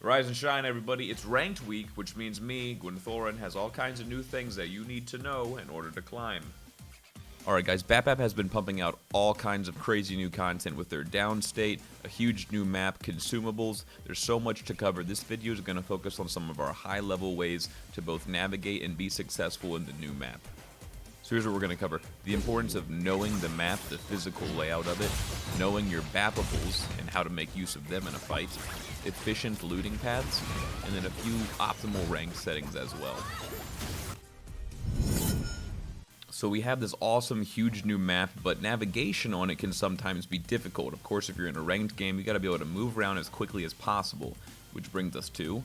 Rise and shine, everybody. It's ranked week, which means me, Gwynthoryn, has all kinds of new things that you need to know in order to climb. Alright guys, BAPAP has been pumping out all kinds of crazy new content with their downstate, a huge new map, consumables. There's so much to cover. This video is going to focus on some of our high-level ways to both navigate and be successful in the new map. So here's what we're going to cover. The importance of knowing the map, the physical layout of it, knowing your Bappables and how to make use of them in a fight, efficient looting paths, and then a few optimal rank settings as well. So we have this awesome, huge new map, but navigation on it can sometimes be difficult. Of course, if you're in a ranked game, you gotta be able to move around as quickly as possible, which brings us to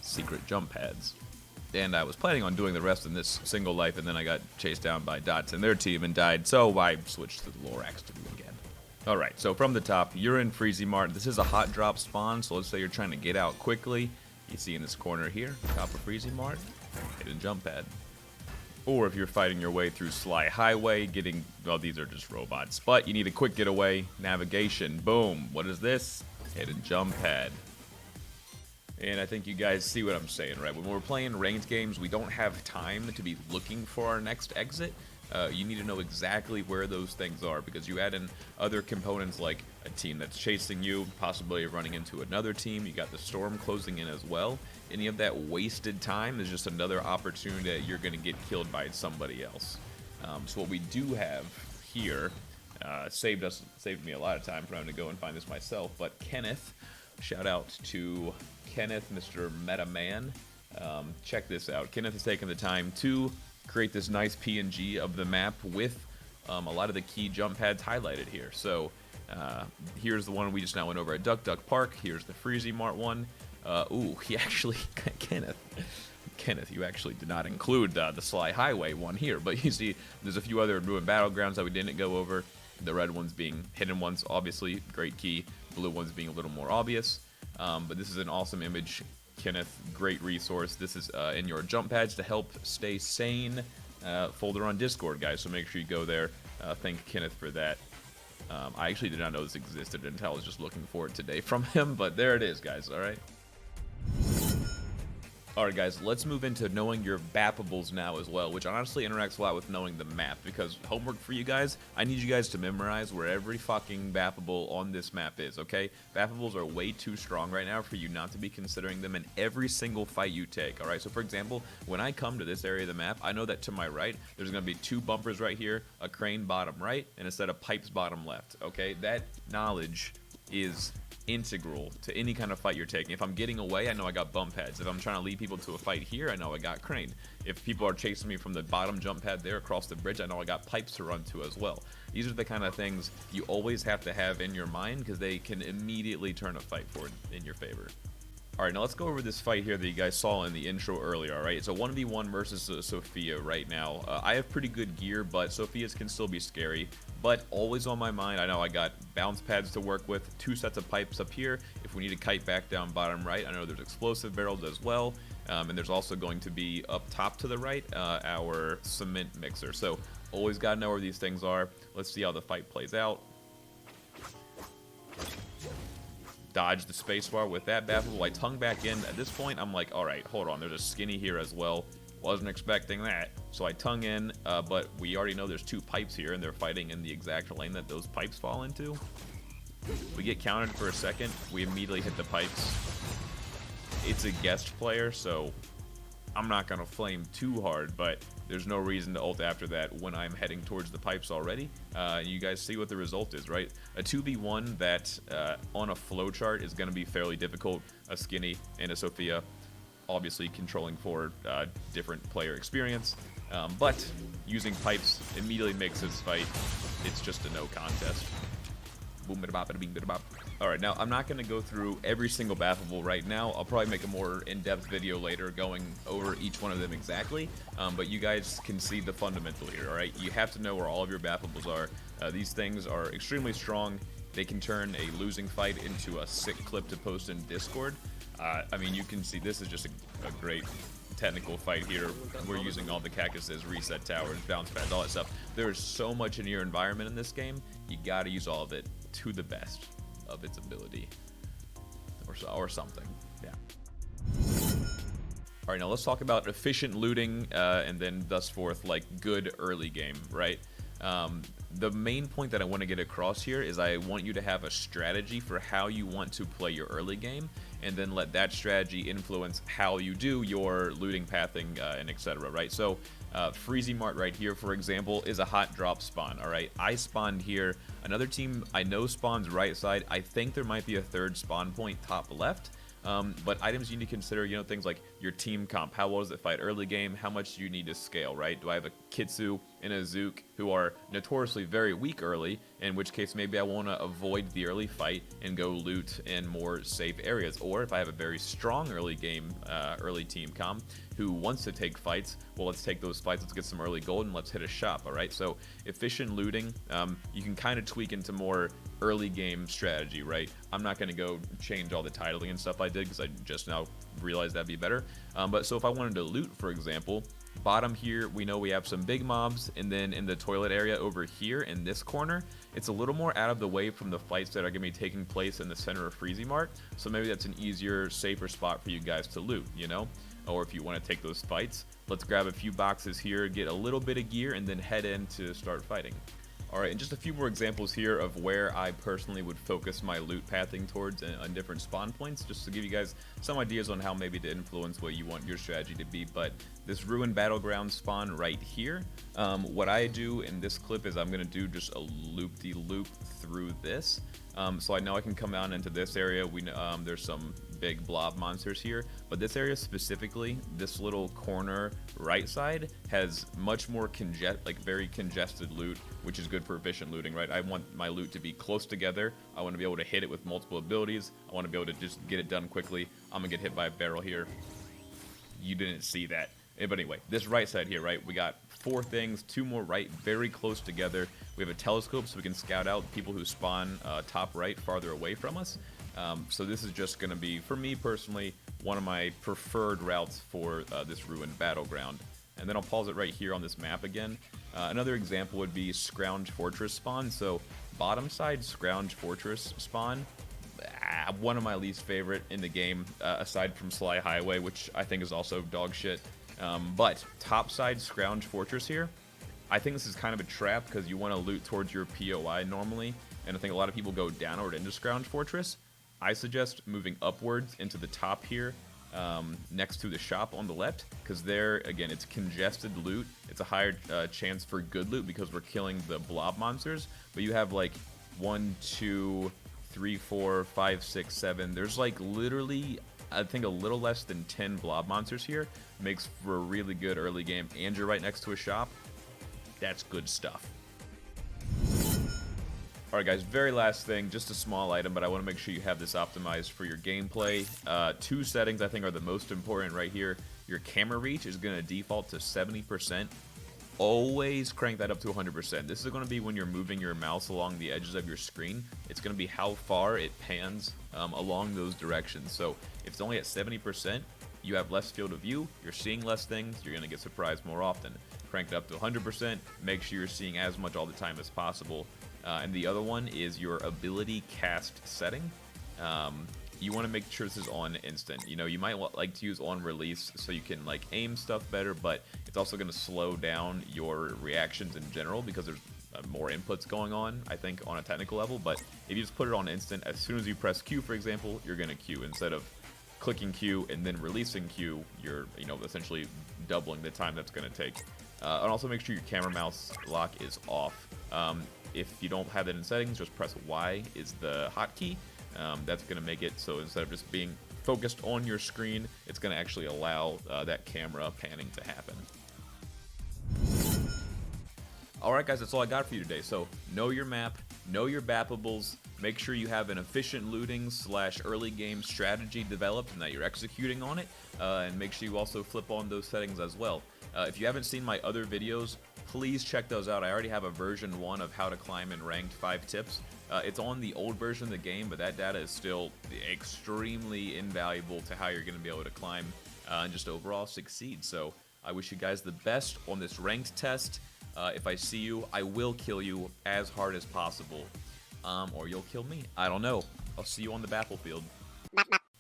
secret jump pads. And I was planning on doing the rest in this single life, and then I got chased down by Dots and their team and died, so I switched to the Lorax to do it again. Alright, so from the top, you're in Freezy Mart. This is a hot drop spawn, so let's say you're trying to get out quickly. You see in this corner here, top of Freezy Mart, hidden jump pad. Or if you're fighting your way through Sly Highway, getting, well, these are just robots, but you need a quick getaway, navigation, boom. What is this? Hidden jump pad. And I think you guys see what I'm saying, right? When we're playing ranked games, we don't have time to be looking for our next exit. You need to know exactly where those things are, because you add in other components like a team that's chasing you, possibly running into another team. You got the storm closing in as well. Any of that wasted time is just another opportunity that you're going to get killed by somebody else. So what we do have here saved me a lot of time from having to go and find this myself. But Kenneth, shout out to Kenneth, Mr. Meta Man. Check this out. Kenneth has taken the time to create this nice PNG of the map with a lot of the key jump pads highlighted here. So here's the one we just now went over at Duck Duck Park. Here's the Freezy Mart one. Ooh, he actually, Kenneth, you actually did not include the Sly Highway one here, but you see there's a few other ruined battlegrounds that we didn't go over. The red ones being hidden ones, obviously, great key. Blue ones being a little more obvious. But this is an awesome image. Kenneth, great resource. This is in your jump pads to help stay sane. Folder on Discord, guys, so make sure you go there. Thank Kenneth for that. I actually did not know this existed until I was just looking for it today from him, but there it is, guys, alright? Alright guys, let's move into knowing your Bappables now as well, which honestly interacts a lot with knowing the map, because homework for you guys, I need you guys to memorize where every fucking Bappable on this map is, okay? Bappables are way too strong right now for you not to be considering them in every single fight you take, alright? So for example, when I come to this area of the map, I know that to my right, there's going to be two bumpers right here, a crane bottom right, and a set of pipes bottom left, okay? That knowledge is integral to any kind of fight you're taking. If I'm getting away, I know I got bump pads. If I'm trying to lead people to a fight here, I know I got crane. If people are chasing me from the bottom jump pad there across the bridge, I know I got pipes to run to as well. These are the kind of things you always have to have in your mind, because they can immediately turn a fight forward in your favor. Alright, now let's go over this fight here that you guys saw in the intro earlier, alright? It's a 1v1 versus Sophia right now. I have pretty good gear, but Sophia's can still be scary. But always on my mind, I know I got bounce pads to work with, two sets of pipes up here. If we need to kite back down bottom right, I know there's explosive barrels as well. And there's also going to be up top to the right, our cement mixer. So always got to know where these things are. Let's see how the fight plays out. Dodge the spacebar with that Bappable. I tongue back in. At this point, I'm like, alright, hold on. There's a skinny here as well. Wasn't expecting that. So I tongue in, but we already know there's two pipes here, and they're fighting in the exact lane that those pipes fall into. We get countered for a second. We immediately hit the pipes. It's a guest player, so I'm not going to flame too hard, but there's no reason to ult after that when I'm heading towards the pipes already. You guys see what the result is, right? A 2v1 that on a flowchart is going to be fairly difficult. A Skinny and a Sophia, obviously controlling for different player experience. But using pipes immediately makes this fight, it's just a no contest. Boom, bada bop, bada bing, bada bop. Alright, now I'm not going to go through every single Bappable right now. I'll probably make a more in-depth video later going over each one of them exactly. But you guys can see the fundamental here, alright? You have to know where all of your Bappables are. These things are extremely strong. They can turn a losing fight into a sick clip to post in Discord. I mean, you can see this is just a great technical fight here. We're using all the cactuses, reset towers, bounce pads, all that stuff. There is so much in your environment in this game. You gotta use all of it to the best of its ability, or something. All right, now let's talk about efficient looting and then thus forth, like good early game, right? The main point that I want to get across here is I want you to have a strategy for how you want to play your early game, and then let that strategy influence how you do your looting, pathing, and etc. Right? So, Freezy Mart right here, for example, is a hot drop spawn. All right, I spawned here. Another team I know spawns right side. I think there might be a third spawn point top left. But items you need to consider, you know, things like your team comp. How well does it fight early game? How much do you need to scale, right? Do I have a Kitsu and a Zook who are notoriously very weak early, in which case maybe I want to avoid the early fight and go loot in more safe areas? Or if I have a very strong early game, early team comp who wants to take fights, well, let's take those fights, let's get some early gold, and let's hit a shop, all right? So efficient looting, you can kind of tweak into more early game strategy, right? I'm not going to go change all the titling and stuff I did because I just now realized that'd be better. But so if I wanted to loot, for example, bottom here, we know we have some big mobs, and then in the toilet area over here in this corner, it's a little more out of the way from the fights that are going to be taking place in the center of Freezy Mart, so maybe that's an easier, safer spot for you guys to loot, you know? Or if you want to take those fights, let's grab a few boxes here, get a little bit of gear, and then head in to start fighting. Alright, and just a few more examples here of where I personally would focus my loot pathing towards on different spawn points, just to give you guys some ideas on how maybe to influence what you want your strategy to be. But this Ruined Battleground spawn right here, what I do in this clip is I'm going to do just a loop-de-loop through this. So I know I can come down into this area. There's some big blob monsters here, but this area specifically, this little corner right side, has much more very congested loot, which is good for efficient looting, right? I want my loot to be close together. I want to be able to hit it with multiple abilities. I want to be able to just get it done quickly. I'm gonna get hit by a barrel here. You didn't see that. But anyway, this right side here, right? We got 4 things, 2 more right, very close together. We have a telescope so we can scout out people who spawn top right, farther away from us. So this is just going to be, for me personally, one of my preferred routes for this Ruined Battleground. And then I'll pause it right here on this map again. Another example would be Scrounge Fortress spawn. So bottom side Scrounge Fortress spawn, one of my least favorite in the game, aside from Sly Highway, which I think is also dog shit. But topside Scrounge Fortress here, I think this is kind of a trap because you want to loot towards your POI normally, and I think a lot of people go downward into Scrounge Fortress. I suggest moving upwards into the top here, next to the shop on the left, because there, again, it's congested loot. It's a higher chance for good loot because we're killing the blob monsters, but you have like 1, 2, 3, 4, 5, 6, 7. There's like literally, I think, a little less than 10 blob monsters here. Makes for a really good early game, and you're right next to a shop. That's good stuff. Alright guys, very last thing, just a small item, but I want to make sure you have this optimized for your gameplay. 2 settings I think are the most important right here. Your camera reach is going to default to 70%. Always crank that up to 100%. This is going to be when you're moving your mouse along the edges of your screen. It's going to be how far it pans along those directions. So if it's only at 70%, you have less field of view, you're seeing less things, you're going to get surprised more often. Crank it up to 100%, make sure you're seeing as much all the time as possible. And the other one is your ability cast setting. You want to make sure this is on instant. You know, you might like to use on release so you can like aim stuff better, but it's also going to slow down your reactions in general because there's more inputs going on, I think, on a technical level. But if you just put it on instant, as soon as you press Q, for example, you're going to Q. Instead of clicking Q and then releasing Q, you're, essentially doubling the time that's going to take. And also make sure your camera mouse lock is off. If you don't have that in settings, just press Y is the hotkey. That's going to make it so instead of just being focused on your screen, it's going to actually allow that camera panning to happen. Alright guys, that's all I got for you today. So know your map, know your Bappables, make sure you have an efficient looting / early game strategy developed and that you're executing on it, and make sure you also flip on those settings as well. If you haven't seen my other videos, please check those out. I already have a version 1 of how to climb in ranked 5 tips. It's on the old version of the game, but that data is still extremely invaluable to how you're going to be able to climb and just overall succeed. So I wish you guys the best on this ranked test. If I see you, I will kill you as hard as possible. Or you'll kill me. I don't know. I'll see you on the battlefield.